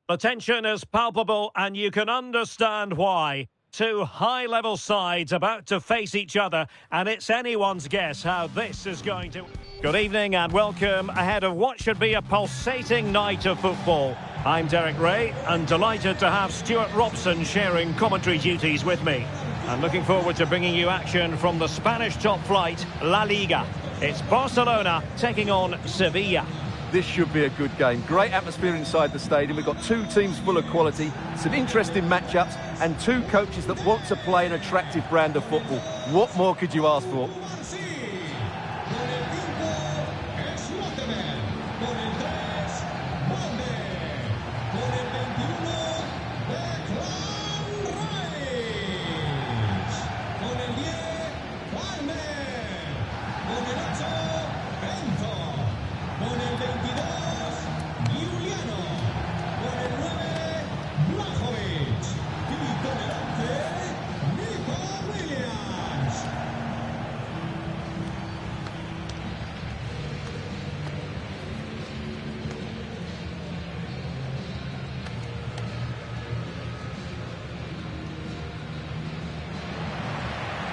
The tension is palpable and you can understand why. Two high-level sides about to face each other, and it's anyone's guess how this is going to... Good evening and welcome ahead of what should be a pulsating night of football. I'm Derek Ray and delighted to have Stuart Robson sharing commentary duties with me. I'm looking forward to bringing you action from the Spanish top flight, La Liga. It's Barcelona taking on Sevilla. This should be a good game. Great atmosphere inside the stadium. We've got two teams full of quality, some interesting matchups, and two coaches that want to play an attractive brand of football. What more could you ask for?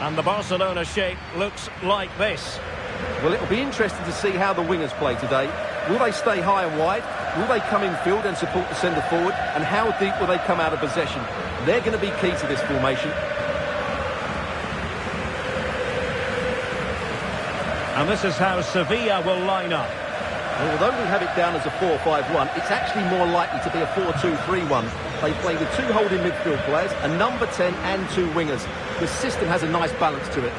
And the Barcelona shape looks like this. Well, it'll be interesting to see how the wingers play today. Will they stay high and wide? Will they come in field and support the centre forward? And how deep will they come out of possession? They're going to be key to this formation. And this is how Sevilla will line up. Well, although we have it down as a 4-5-1, it's actually more likely to be a 4-2-3-1. They play with two holding midfield players, a number 10 and two wingers. The system has a nice balance to it.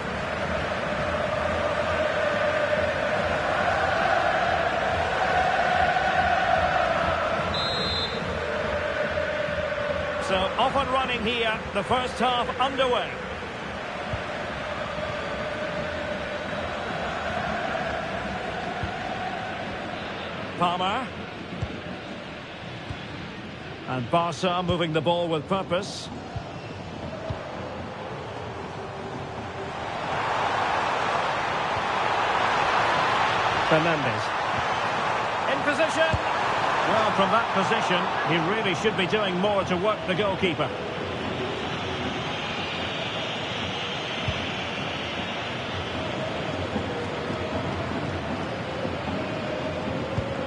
So off and running here, the first half underway. Palmer. And Barca moving the ball with purpose. Fernandes. In position. Well, from that position, he really should be doing more to work the goalkeeper.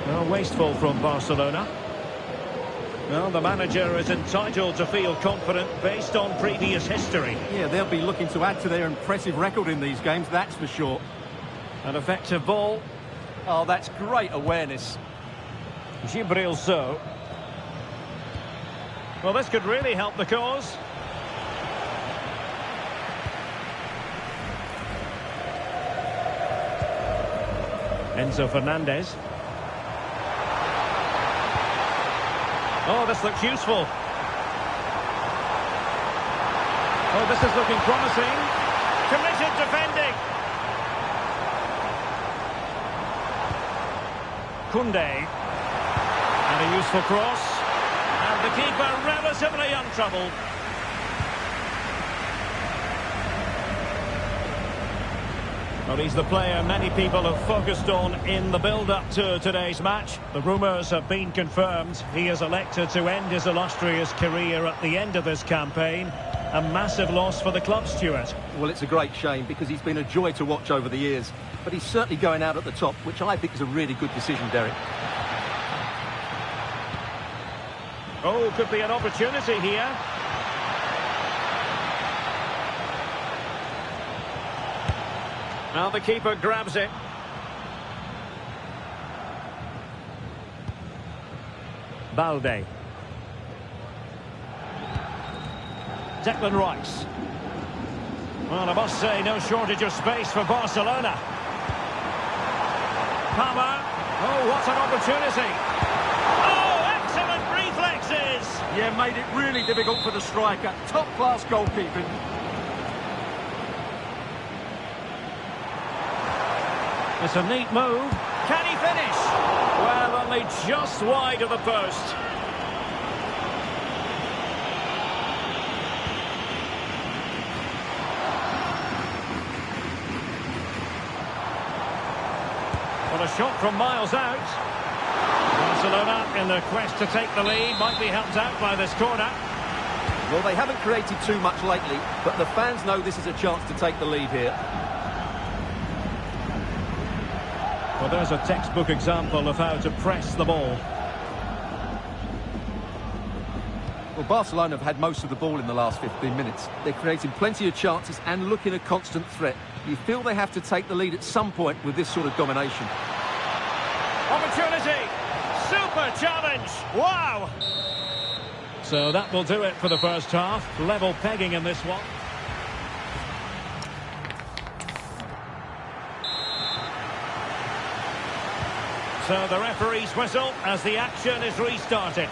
Well, wasteful from Barcelona. Well, the manager is entitled to feel confident based on previous history. Yeah, they'll be looking to add to their impressive record in these games, that's for sure. An effective ball. Oh, that's great awareness. Gibril so. Well, this could really help the cause. Enzo Fernandez. Oh, this looks useful. Oh, this is looking promising. Committed defending. Koundé. And a useful cross. And the keeper relatively untroubled. Well, he's the player many people have focused on in the build-up to today's match. The rumours have been confirmed. He has elected to end his illustrious career at the end of this campaign. A massive loss for the club, Stuart. Well, it's a great shame because he's been a joy to watch over the years. But he's certainly going out at the top, which I think is a really good decision, Derek. Oh, could be an opportunity here. Now the keeper grabs it. Balde. Declan Rice. Well, I must say, no shortage of space for Barcelona. Palmer. Oh, what an opportunity. Oh, excellent reflexes. Yeah, made it really difficult for the striker. Top-class goalkeeping. It's a neat move. Can he finish? Well, only just wide of the post. Well, a shot from miles out. That's Barcelona, in their quest to take the lead, might be helped out by this corner. Well, they haven't created too much lately, but the fans know this is a chance to take the lead here. Well, there's a textbook example of how to press the ball. Well, Barcelona have had most of the ball in the last 15 minutes. They're creating plenty of chances and looking a constant threat. You feel they have to take the lead at some point with this sort of domination. Opportunity! Super challenge! Wow! So that will do it for the first half. Level pegging in this one. So the referee's whistle as the action is restarted.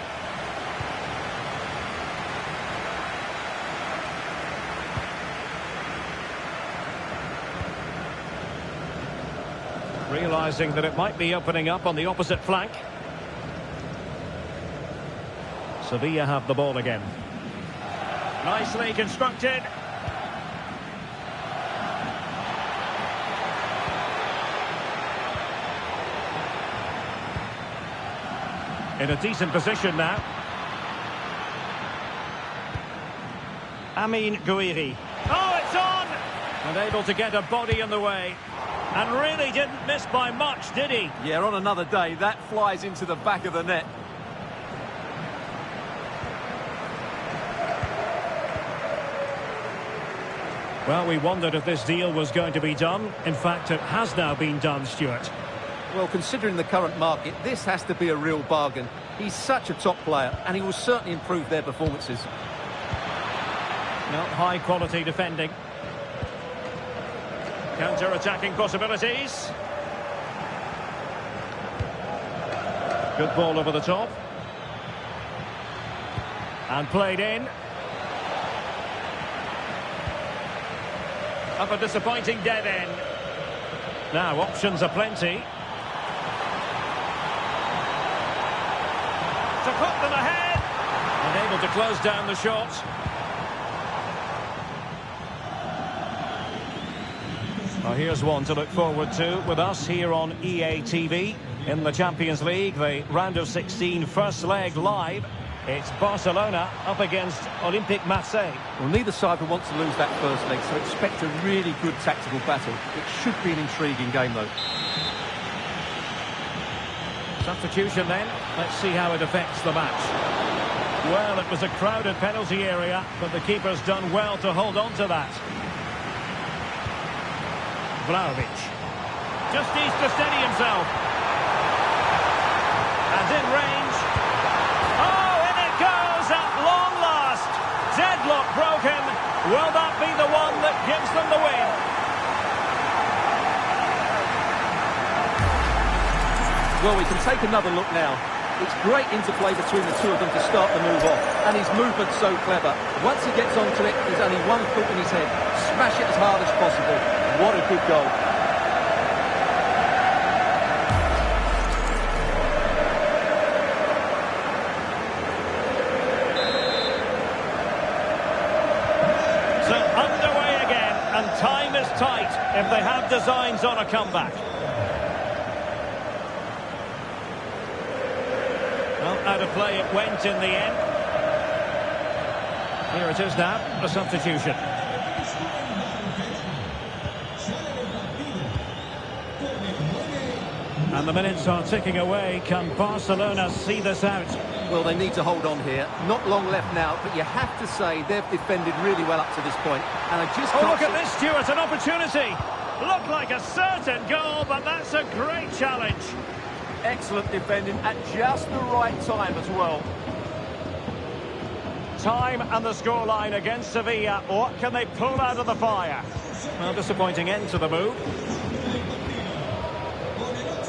Realising that it might be opening up on the opposite flank. Sevilla have the ball again. Nicely constructed. In a decent position now. Amin Gouiri. Oh, it's on! And able to get a body in the way. And really didn't miss by much, did he? Yeah, on another day, that flies into the back of the net. Well, we wondered if this deal was going to be done. In fact, it has now been done, Stuart. Well, considering the current market, this has to be a real bargain. He's such a top player, and he will certainly improve their performances. Well, high-quality defending. Counter-attacking possibilities. Good ball over the top. And played in. Up a disappointing dead end. Now, options are plenty. To put them ahead. And able to close down the shot. Well, here's one to look forward to with us here on EA TV. In the Champions League, the round of 16 first leg live. It's Barcelona up against Olympique Marseille. Well, neither side will want to lose that first leg, so expect a really good tactical battle. It should be an intriguing game, though. Substitution then. Let's see how it affects the match. Well, it was a crowded penalty area, but the keeper's done well to hold on to that. Vlahovic. Just needs to steady himself. And in range. Oh, in it goes at long last. Deadlock broken. Will that be the one that gives them the win? Well, we can take another look now. It's great interplay between the two of them to start the move off. And his movement's so clever. Once he gets onto it, there's only one thought in his head. Smash it as hard as possible. What a good goal. So underway again, and time is tight if they have designs on a comeback. Well, out of play it went in the end. Here it is now, a substitution. And the minutes are ticking away. Can Barcelona see this out? Well, they need to hold on here. Not long left now, but you have to say they've defended really well up to this point. And I just can't... Oh, look at this, Stuart, an opportunity. Looked like a certain goal, but that's a great challenge. Excellent defending at just the right time as well. Time and the scoreline against Sevilla. What can they pull out of the fire? Well, disappointing end to the move.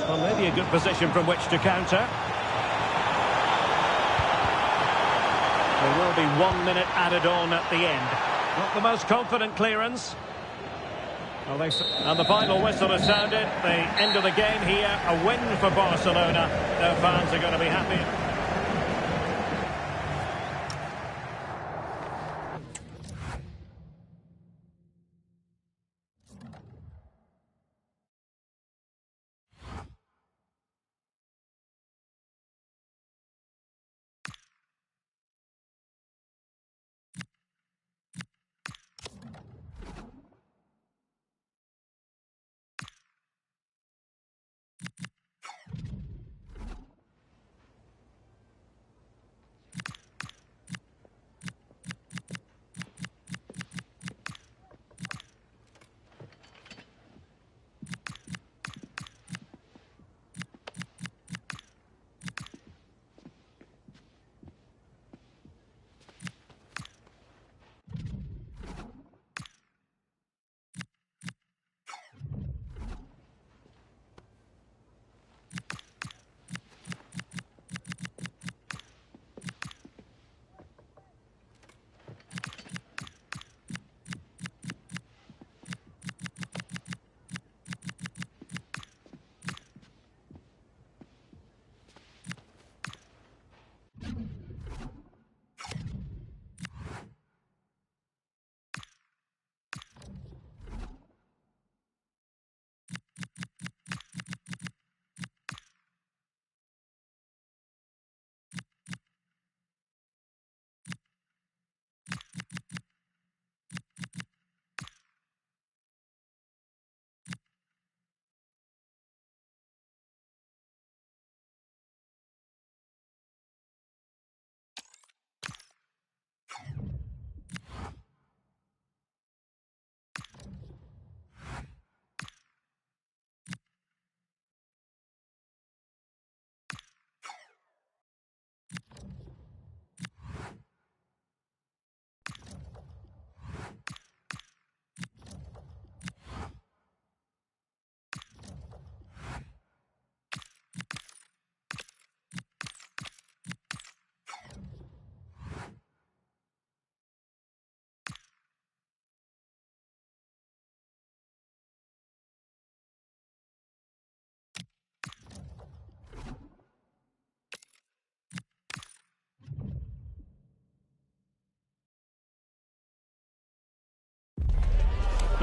Well, maybe a good position from which to counter. There will be 1 minute added on at the end. Not the most confident clearance. Well, and the final whistle has sounded. The end of the game here. A win for Barcelona. Their fans are going to be happy.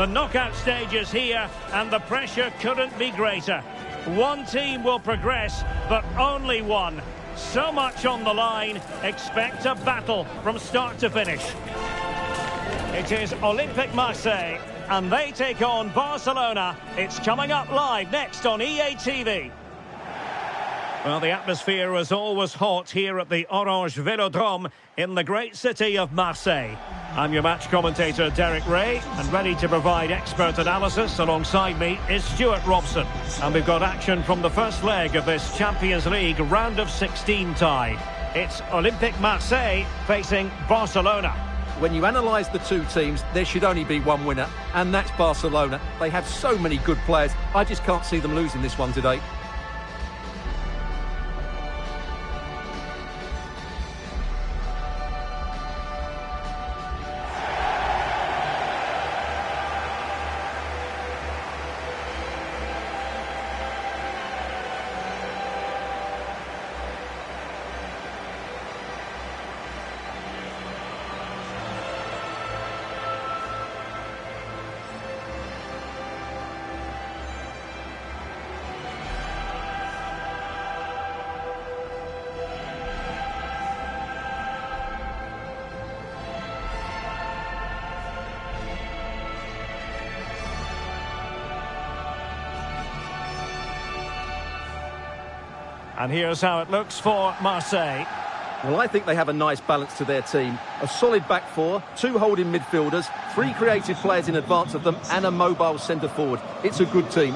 The knockout stage is here, and the pressure couldn't be greater. One team will progress, but only one. So much on the line. Expect a battle from start to finish. It is Olympique Marseille, and they take on Barcelona. It's coming up live next on EA TV. Well, the atmosphere is always hot here at the Orange Velodrome in the great city of Marseille. I'm your match commentator, Derek Ray, and ready to provide expert analysis alongside me is Stuart Robson. And we've got action from the first leg of this Champions League round of 16 tie. It's Olympique Marseille facing Barcelona. When you analyse the two teams, there should only be one winner, and that's Barcelona. They have so many good players. I just can't see them losing this one today. And here's how it looks for Marseille. Well, I think they have a nice balance to their team. A solid back four, two holding midfielders, three creative players in advance of them, and a mobile centre forward. It's a good team.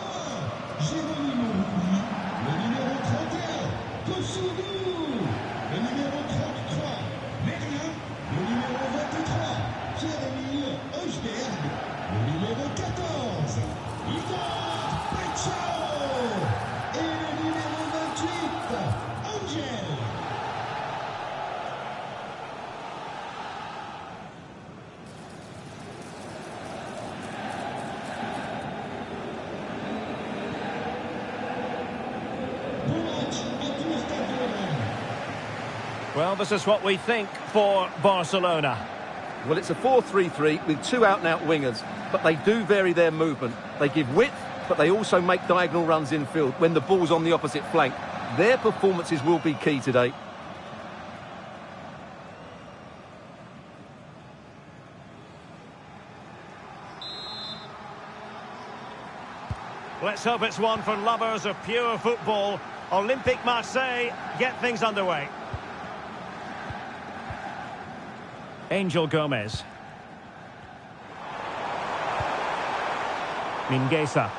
Well, this is what we think for Barcelona. Well, it's a 4-3-3 with two out-and-out wingers, but they do vary their movement. They give width, but they also make diagonal runs infield when the ball's on the opposite flank. Their performances will be key today. Let's hope it's one for lovers of pure football. Olympique Marseille get things underway. Angel Gomez. Mingueza.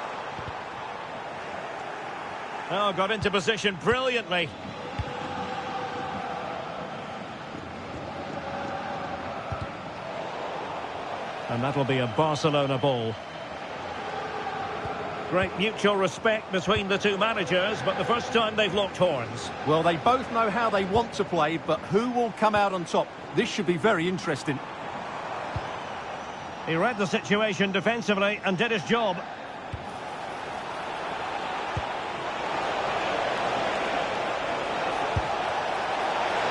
Oh, got into position brilliantly. And that'll be a Barcelona ball. Great mutual respect between the two managers, but the first time they've locked horns. Well, they both know how they want to play, but who will come out on top? This should be very interesting. He read the situation defensively and did his job.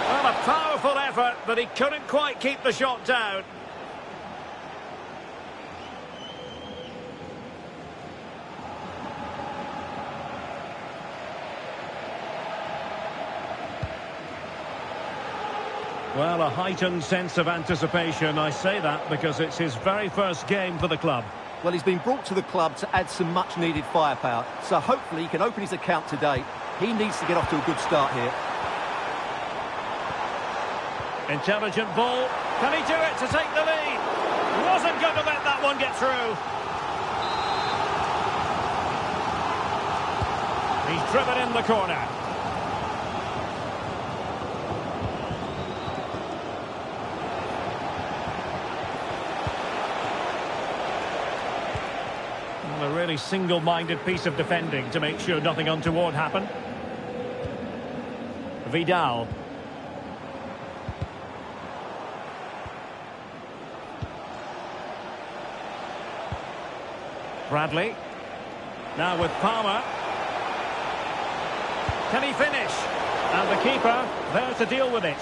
Well, a powerful effort, but he couldn't quite keep the shot down. Well, a heightened sense of anticipation. I say that because it's his very first game for the club. Well, he's been brought to the club to add some much-needed firepower, so hopefully he can open his account today. He needs to get off to a good start here. Intelligent ball. Can he do it to take the lead? Wasn't going to let that one get through. He's driven in the corner. A really single-minded piece of defending to make sure nothing untoward happened. Vidal. Bradley. Now with Palmer. Can he finish? And the keeper there to deal with it.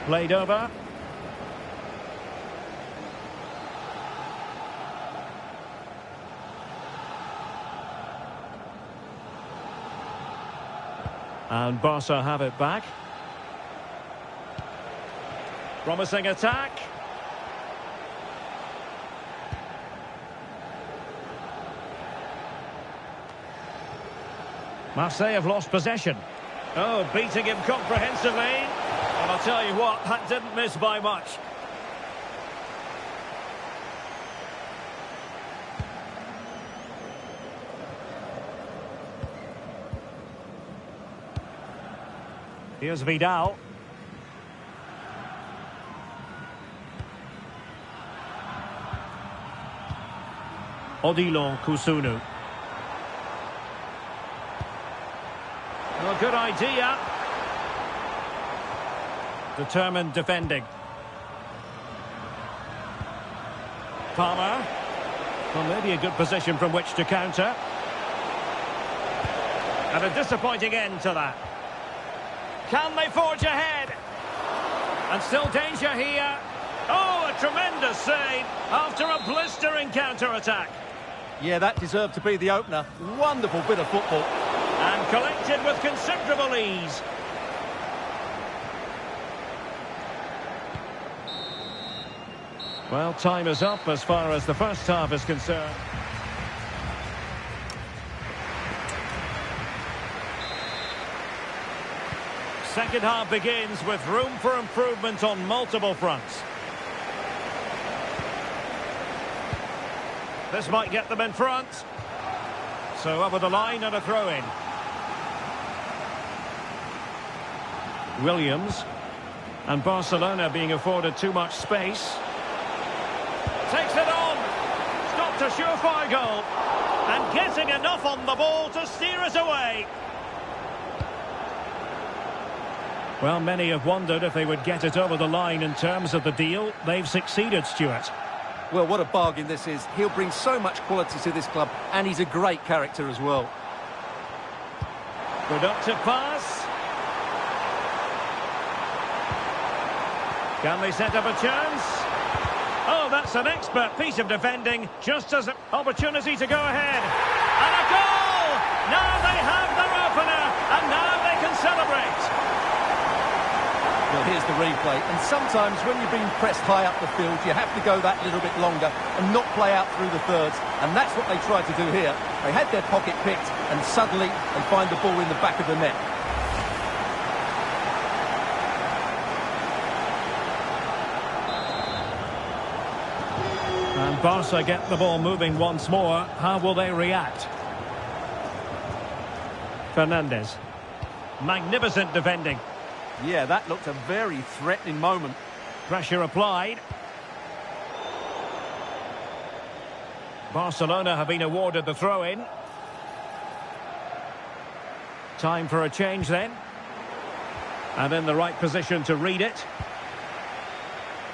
Played over. And Barca have it back. Promising attack. Marseille have lost possession. Oh, beating him comprehensively. And I'll tell you what, that didn't miss by much. Here's Vidal. Odilon Kusunu. Well, good idea. Determined defending. Palmer. Well, maybe a good position from which to counter. And a disappointing end to that. Can they forge ahead? And still danger here. Oh, a tremendous save after a blistering counter-attack. Yeah, that deserved to be the opener. Wonderful bit of football. And collected with considerable ease. Well, time is up as far as the first half is concerned. Second half begins with room for improvement on multiple fronts. This might get them in front. So over the line and a throw-in. Williams. And Barcelona being afforded too much space. Takes it on. Stopped a surefire goal. And getting enough on the ball to steer it away. Well, many have wondered if they would get it over the line in terms of the deal. They've succeeded, Stuart. Well, what a bargain this is. He'll bring so much quality to this club, and he's a great character as well. Productive pass. Can they set up a chance? Oh, that's an expert piece of defending, just as an opportunity to go ahead. And a goal! Now they have their opener, and now they can celebrate. Well, here's the replay, and sometimes when you're being pressed high up the field, you have to go that little bit longer and not play out through the thirds, and that's what they tried to do here. They had their pocket picked, and suddenly they find the ball in the back of the net. And Barca get the ball moving once more. How will they react? Fernandes. Magnificent defending. Yeah, that looked a very threatening moment. Pressure applied. Barcelona have been awarded the throw-in. Time for a change then. And in the right position to read it.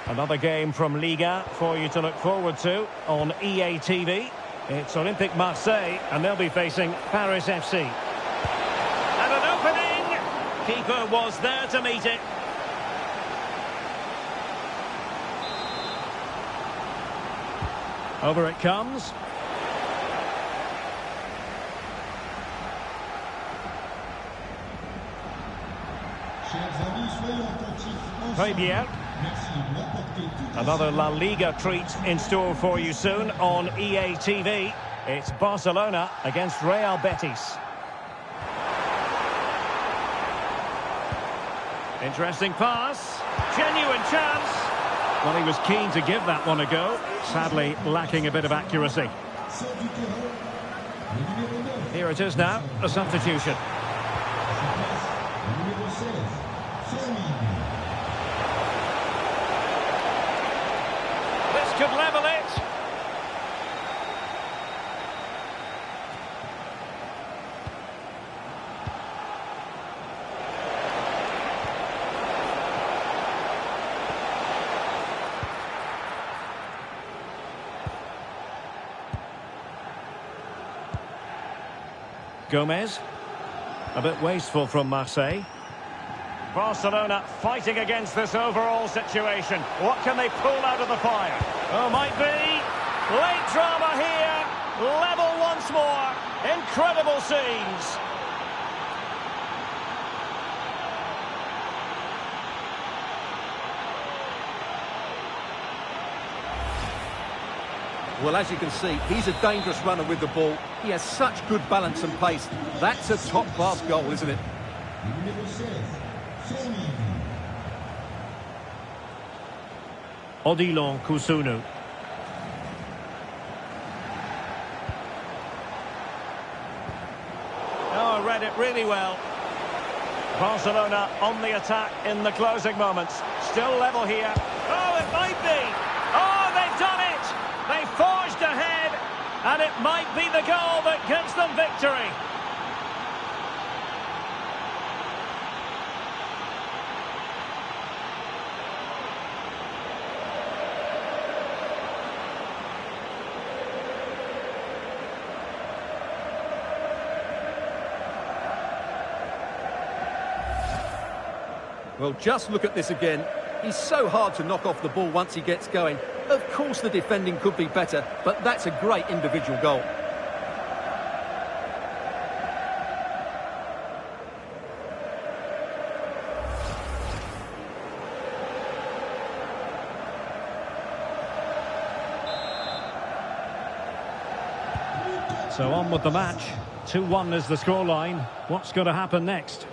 Another game from Liga for you to look forward to on EA TV. It's Olympique Marseille, and they'll be facing Paris FC. And an opening! Keeper was there to meet it. Over it comes. Fabian. Another La Liga treat in store for you soon on EA TV. It's Barcelona against Real Betis. Interesting pass. Genuine chance. Well, he was keen to give that one a go. Sadly, lacking a bit of accuracy. Here it is now, a substitution. This could level it. Gomez. A bit wasteful from Marseille. Barcelona fighting against this overall situation. What can they pull out of the fire? Oh, might be. Late drama here. Level once more. Incredible scenes. Well, as you can see, he's a dangerous runner with the ball. He has such good balance and pace. That's a top-class goal, isn't it? Odilon Kusunu. Oh, read it really well. Barcelona on the attack in the closing moments. Still level here. Oh, it might be. Oh, they've done it. They forged ahead, and it might be the goal that gives them victory. Well, just look at this again. He's so hard to knock off the ball once he gets going. Of course the defending could be better, but that's a great individual goal. So on with the match. 2-1 is the scoreline. What's going to happen next?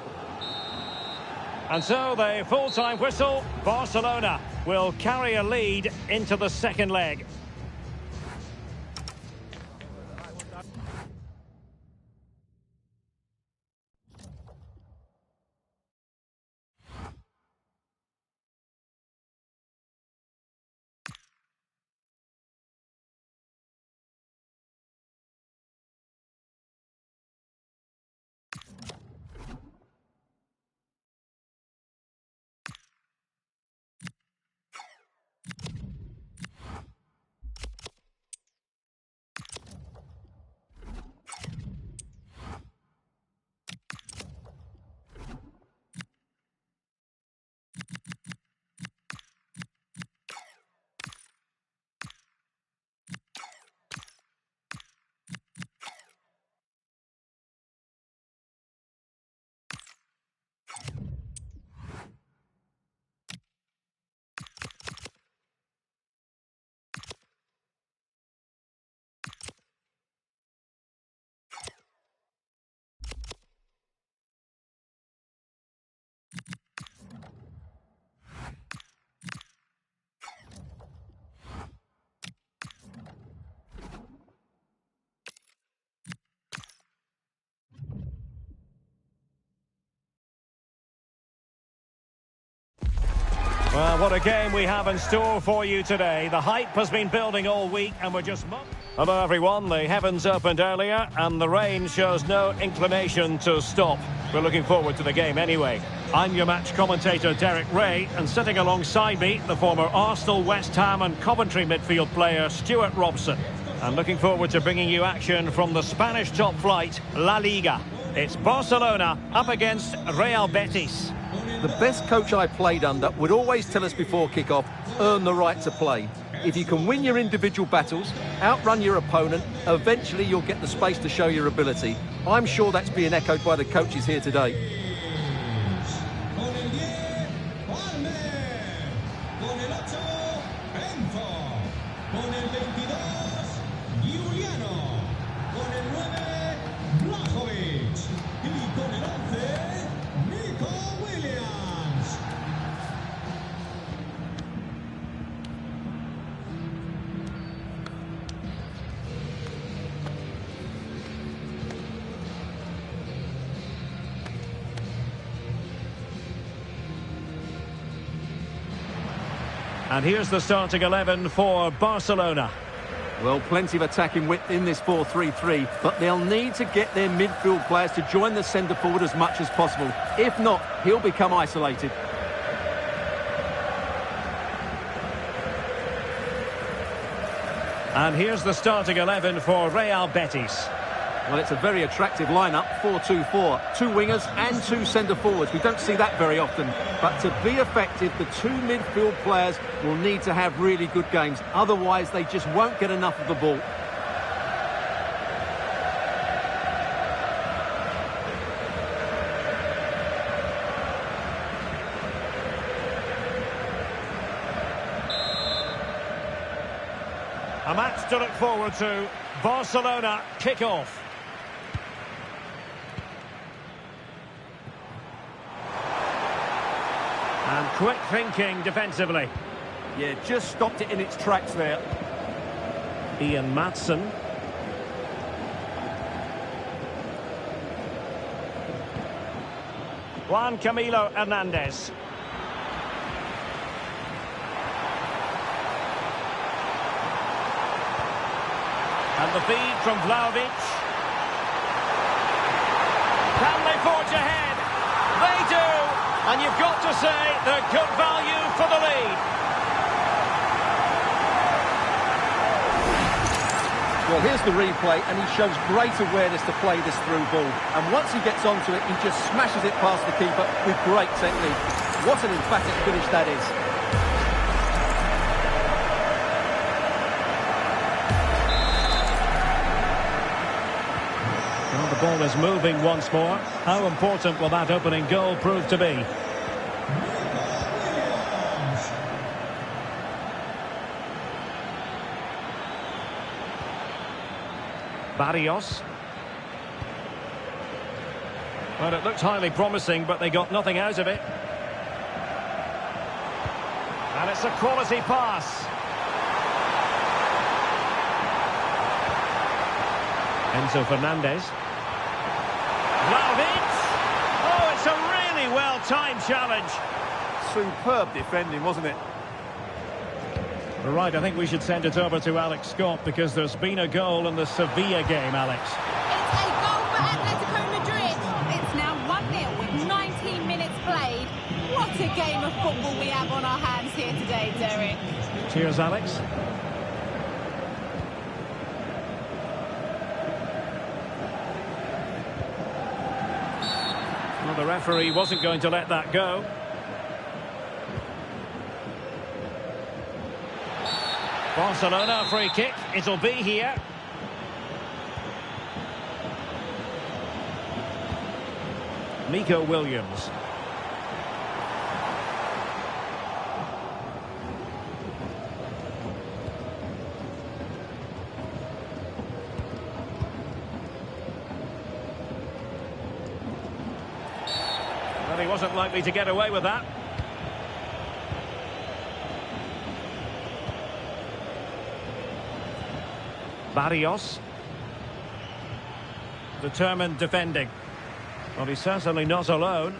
And so the full-time whistle, Barcelona will carry a lead into the second leg. Well, what a game we have in store for you today. The hype has been building all week and we're just... Hello everyone, the heavens opened earlier and the rain shows no inclination to stop. We're looking forward to the game anyway. I'm your match commentator Derek Ray, and sitting alongside me, the former Arsenal, West Ham and Coventry midfield player Stuart Robson. And looking forward to bringing you action from the Spanish top flight, La Liga. It's Barcelona up against Real Betis. The best coach I played under would always tell us before kick-off, earn the right to play. If you can win your individual battles, outrun your opponent, eventually you'll get the space to show your ability. I'm sure that's being echoed by the coaches here today. And here's the starting 11 for Barcelona. Well, plenty of attacking width in this 4-3-3, but they'll need to get their midfield players to join the centre forward as much as possible. If not, he'll become isolated. And here's the starting 11 for Real Betis. Well, it's a very attractive lineup, 4-2-4. Two wingers and two centre-forwards. We don't see that very often. But to be effective, the two midfield players will need to have really good games. Otherwise, they just won't get enough of the ball. A match to look forward to. Barcelona kick-off. And quick thinking defensively. Yeah, just stopped it in its tracks there. Ian Maatsen. Juan Camilo Hernandez. And the feed from Vlahovic. Can they forge ahead? They do! And you've got to say they're good value for the lead. Well, here's the replay, and he shows great awareness to play this through ball. And once he gets onto it, he just smashes it past the keeper with great technique. What an emphatic finish that is. Well, the ball is moving once more. How important will that opening goal prove to be? Barrios. Well, it looked highly promising, but they got nothing out of it. And it's a quality pass. Enzo Fernandez. Vlahovic. Oh, it's a really well-timed challenge. Superb defending, wasn't it? Right, I think we should send it over to Alex Scott because there's been a goal in the Sevilla game, Alex. It's a goal for Atletico Madrid. It's now 1-0 with 19 minutes played. What a game of football we have on our hands here today, Derek. Cheers, Alex. Well, the referee wasn't going to let that go. Barcelona free kick, it'll be here. Nico Williams. Well, he wasn't likely to get away with that. Barrios. Determined defending. Well, he's certainly not alone.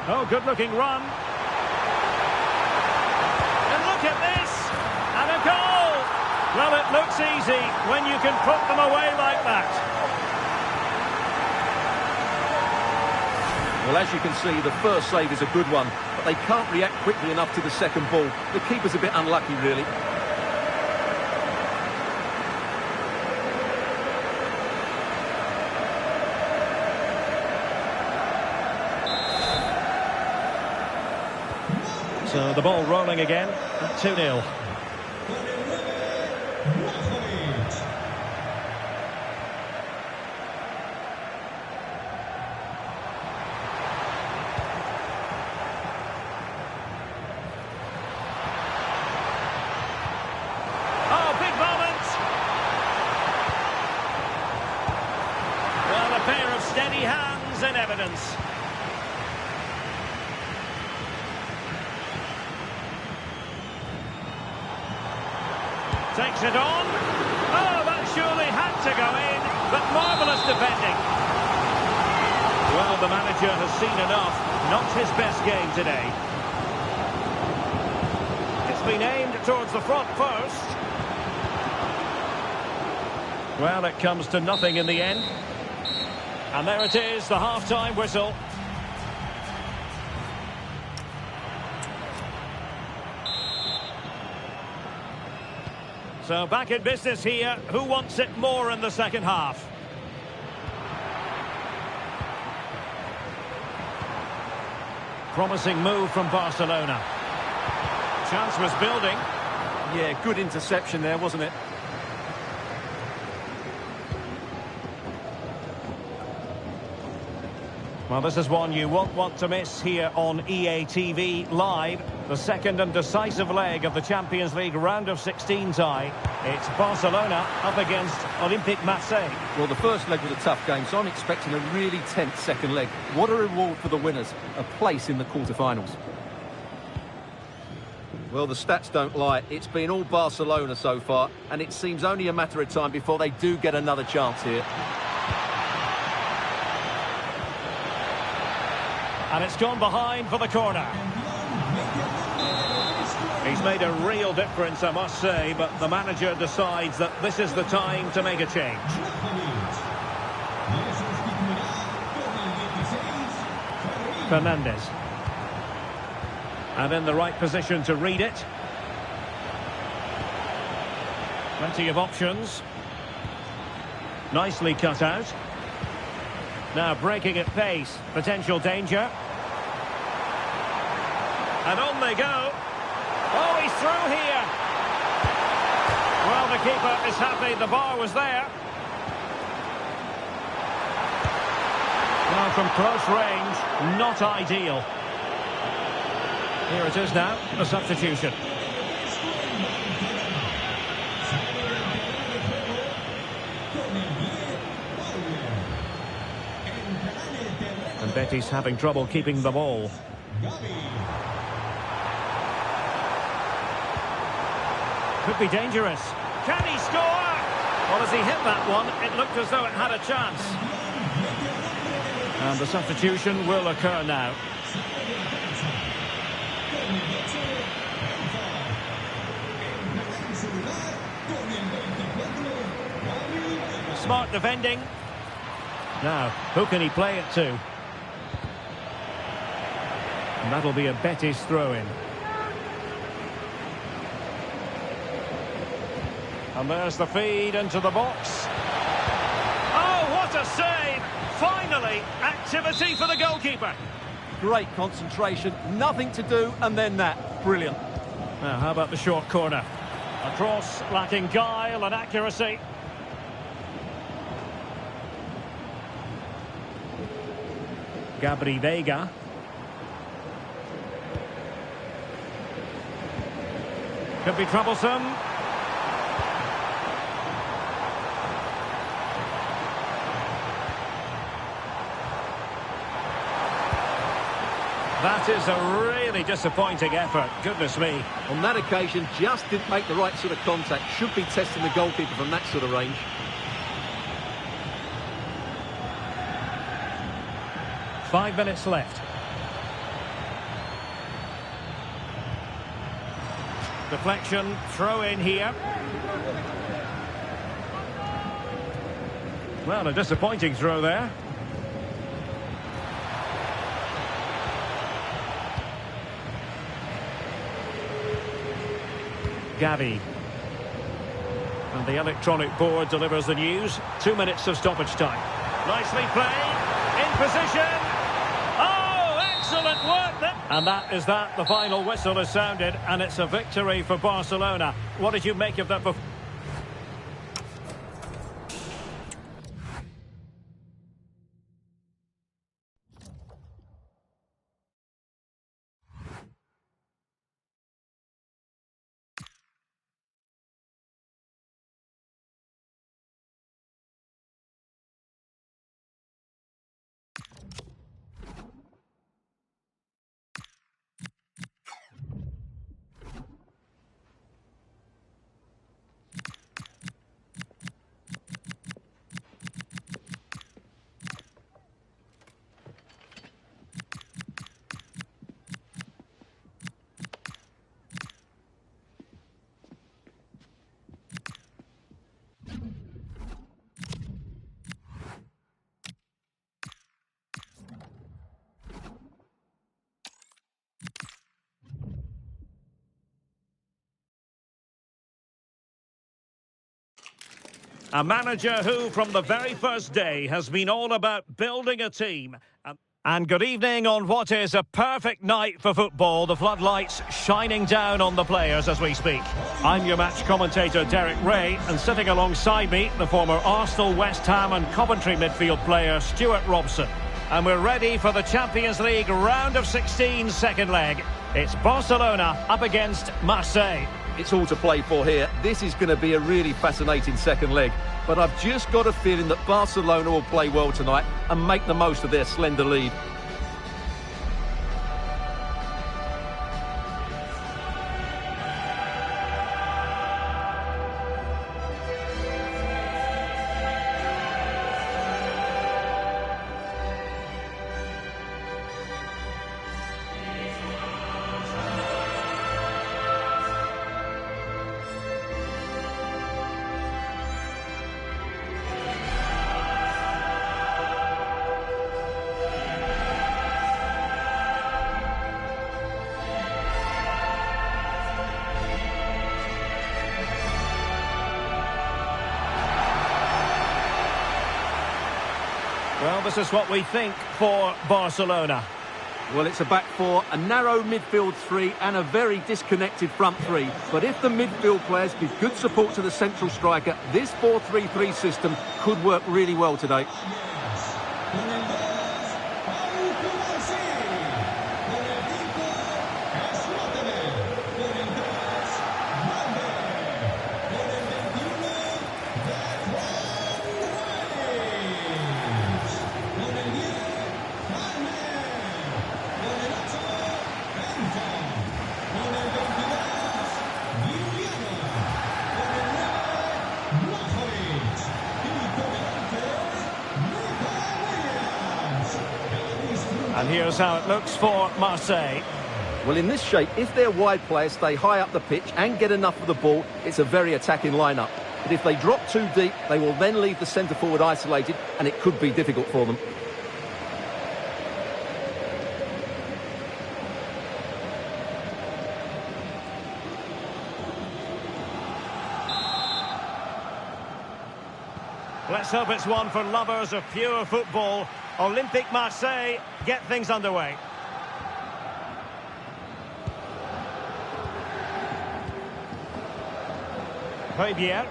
Oh, good-looking run. And look at this! And a goal! Well, it looks easy when you can put them away like that. Well, as you can see, the first save is a good one, but they can't react quickly enough to the second ball. The keeper's a bit unlucky, really. So the ball rolling again at 2-0. Oh, big moment! Well, a pair of steady hands in evidence. Takes it on. Oh, that surely had to go in, but marvellous defending. Well, the manager has seen enough. Not his best game today. It's been aimed towards the front first. Well, it comes to nothing in the end. And there it is, the half-time whistle. So back in business here. Who wants it more in the second half? Promising move from Barcelona. Chance was building. Yeah, good interception there, wasn't it? Well, this is one you won't want to miss here on EA TV Live. The second and decisive leg of the Champions League round of 16 tie. It's Barcelona up against Olympique Marseille. Well, the first leg was a tough game, so I'm expecting a really tense second leg. What a reward for the winners, a place in the quarter-finals. Well, the stats don't lie. It's been all Barcelona so far, and it seems only a matter of time before they do get another chance here. And it's gone behind for the corner. He's made a real difference, I must say, but the manager decides that this is the time to make a change. Fernandez. And in the right position to read it. Plenty of options. Nicely cut out. Now breaking at pace. Potential danger. And on they go. Oh, he's through here. Well, the keeper is happy the bar was there. Well, from close range, not ideal. Here it is now, the substitution. And Betis having trouble keeping the ball. Could be dangerous. Can he score? Well, as he hit that one, it looked as though it had a chance. And the substitution will occur now. Smart defending. Now, who can he play it to? And that'll be a Betis throw-in. And there's the feed into the box. Oh, what a save! Finally, activity for the goalkeeper. Great concentration, nothing to do, and then that. Brilliant. Now, how about the short corner? A cross lacking guile and accuracy. Gabri Veiga. Could be troublesome. That is a really disappointing effort. Goodness me. On that occasion, just didn't make the right sort of contact. Should be testing the goalkeeper from that sort of range. Five minutes left. Deflection, throw in here. Well, a disappointing throw there. Gavi. And the electronic board delivers the news. 2 minutes of stoppage time. Nicely played. In position. Oh, excellent work there. And that is that. The final whistle is sounded, and it's a victory for Barcelona. What did you make of that performance? A manager who, from the very first day, has been all about building a team. And good evening on what is a perfect night for football. The floodlights shining down on the players as we speak. I'm your match commentator, Derek Ray, and sitting alongside me, the former Arsenal, West Ham and Coventry midfield player, Stuart Robson. And we're ready for the Champions League round of 16 second leg. It's Barcelona up against Marseille. It's all to play for here. This is going to be a really fascinating second leg. But I've just got a feeling that Barcelona will play well tonight and make the most of their slender lead. Well, this is what we think for Barcelona. Well, it's a back four, a narrow midfield three and a very disconnected front three. But if the midfield players give good support to the central striker, this 4-3-3 system could work really well today. And here's how it looks for Marseille. Well, in this shape, if their wide players stay high up the pitch and get enough of the ball, it's a very attacking lineup. But if they drop too deep, they will then leave the centre-forward isolated, and it could be difficult for them. Let's hope it's one for lovers of pure football. Olympique Marseille get things underway. Fabier.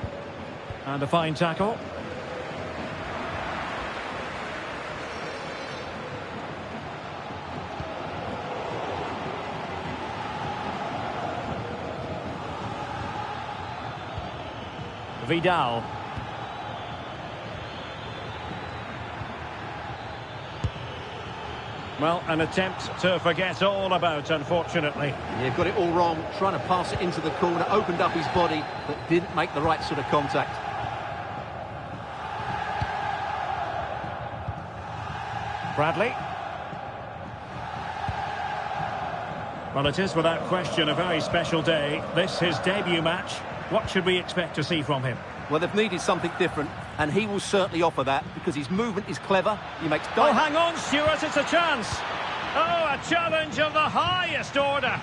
And a fine tackle. Vidal. Well, an attempt to forget all about, unfortunately. Yeah, got it all wrong. Trying to pass it into the corner, opened up his body, but didn't make the right sort of contact. Bradley. Well, it is without question a very special day. This his debut match. What should we expect to see from him? Well, they've needed something different, and he will certainly offer that because his movement is clever. He makes... Oh, hang on, Stuart, it's a chance. Oh, a challenge of the highest order.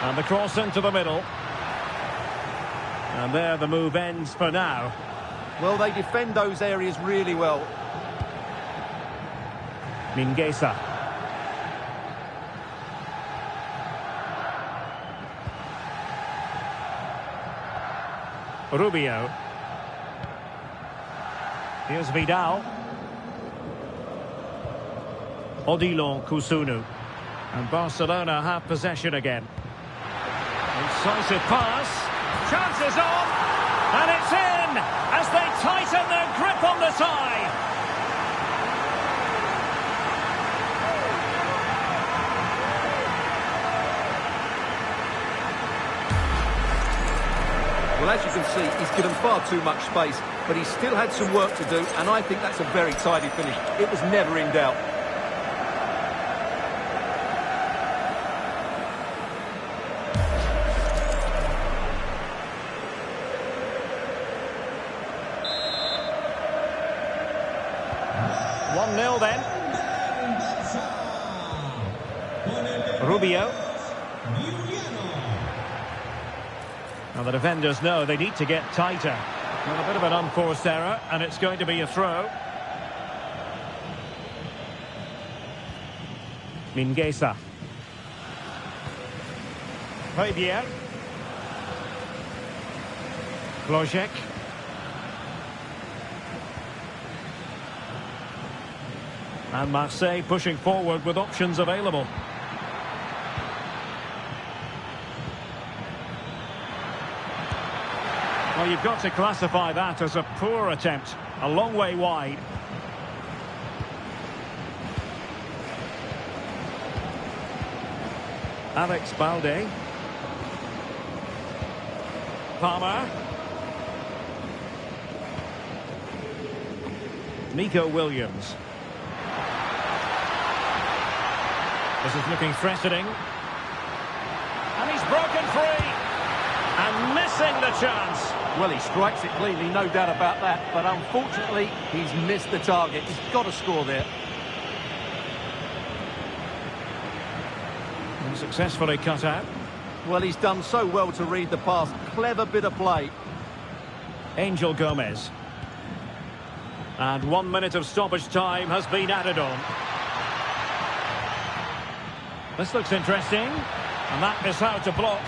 And the cross into the middle. And there the move ends for now. Well, they defend those areas really well. Mingueza. Rubio. Here's Vidal. Odilon Kusunu. And Barcelona have possession again. Incisive pass. Chances on. And it's in as they tighten their grip on the tie. Well, as you can see, he's given far too much space, but he's still had some work to do, and I think that's a very tidy finish. It was never in doubt. Then. Rubio. Now the defenders know they need to get tighter. Well, a bit of an unforced error, and it's going to be a throw. Mingueza. Fabier. Glojek. And Marseille pushing forward with options available. Well, you've got to classify that as a poor attempt. A long way wide. Alex Balde. Palmer. Nico Williams. This is looking threatening. And he's broken free. And missing the chance. Well, he strikes it cleanly, no doubt about that. But unfortunately, he's missed the target. He's got to score there. And successfully cut out. Well, he's done so well to read the pass. Clever bit of play. Angel Gomez. And 1 minute of stoppage time has been added on. This looks interesting. And that is how to block.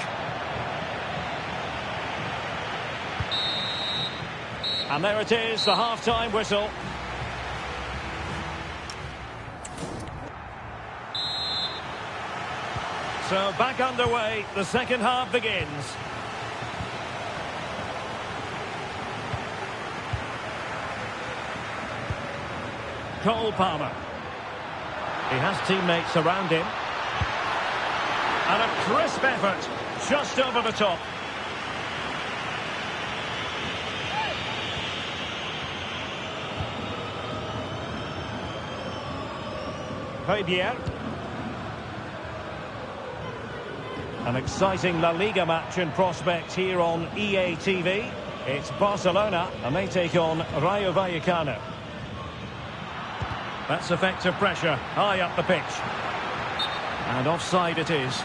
And there it is, the half-time whistle. So back underway, the second half begins. Cole Palmer. He has teammates around him. And a crisp effort, just over the top. Fabier. An exciting La Liga match in prospect here on EA TV. It's Barcelona and they take on Rayo Vallecano. That's effective pressure high up the pitch. And offside it is.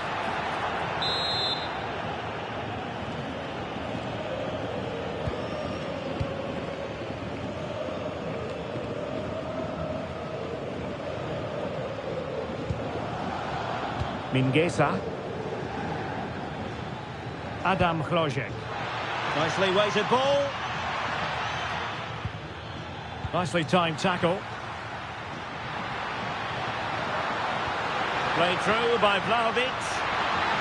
Mingueza. Adam Hlojek. Nicely weighted ball. Nicely timed tackle. Played through by Vlahovic.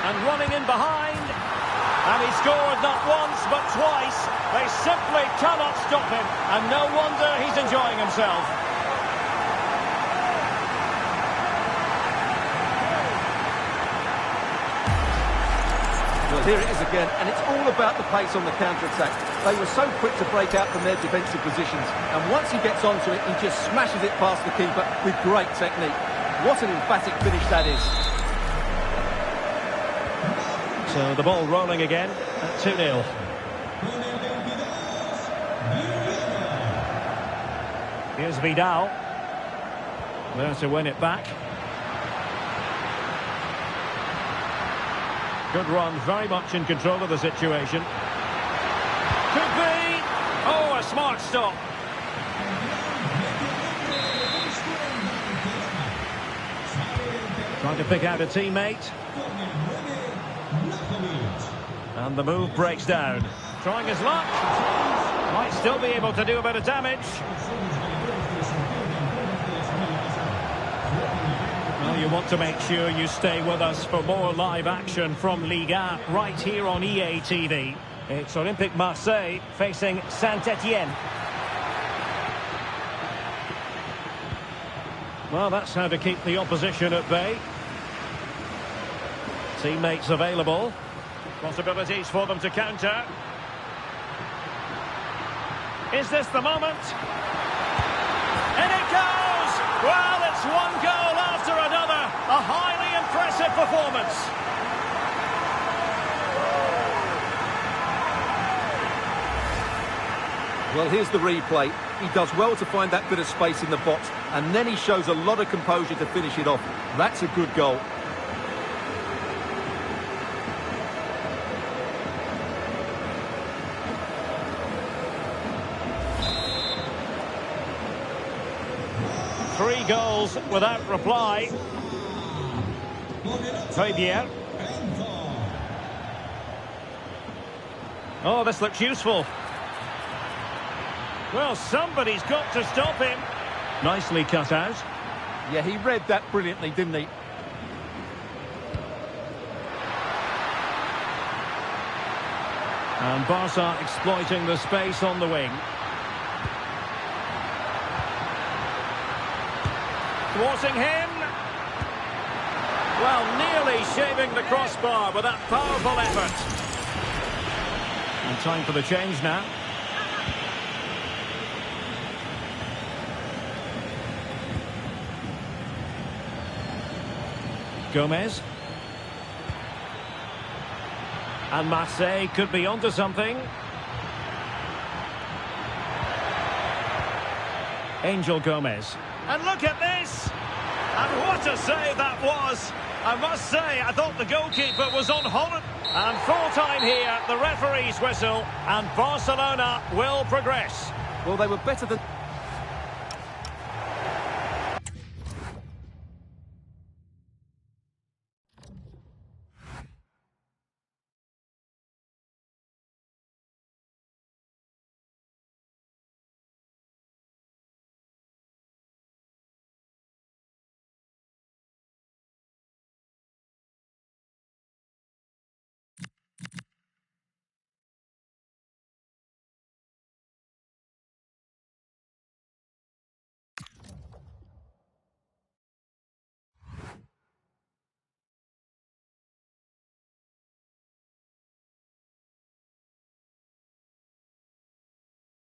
And running in behind. And he scored not once but twice. They simply cannot stop him. And no wonder he's enjoying himself. Well, here it is again, and it's all about the pace on the counter-attack. They were so quick to break out from their defensive positions, and once he gets onto it, he just smashes it past the keeper with great technique. What an emphatic finish that is. So the ball rolling again at 2-0. Here's Vidal. There to win it back. Good run, very much in control of the situation. Could be! Oh, a smart stop. Trying to pick out a teammate. And the move breaks down. Trying his luck. Might still be able to do a bit of damage. Well, you want to make sure you stay with us for more live action from Liga right here on EA TV. It's Olympique Marseille facing Saint-Etienne. Well, that's how to keep the opposition at bay. Teammates available. Possibilities for them to counter. Is this the moment? And it goes! Well, it's one goal after another. A highly impressive performance. Well, here's the replay. He does well to find that bit of space in the box, and then he shows a lot of composure to finish it off. That's a good goal. Three goals without reply. Fabier. Oh, this looks useful. Well, somebody's got to stop him. Nicely cut out. Yeah, he read that brilliantly, didn't he? And Barca exploiting the space on the wing. Thwarting him. Well, nearly shaving the crossbar with that powerful effort. And time for the change now. Gomez. And Marseille could be onto something. Angel Gomez. And look at this! And what a save that was! I must say, I thought the goalkeeper was on holiday. And full time here, the referee's whistle, and Barcelona will progress. Well, they were better than...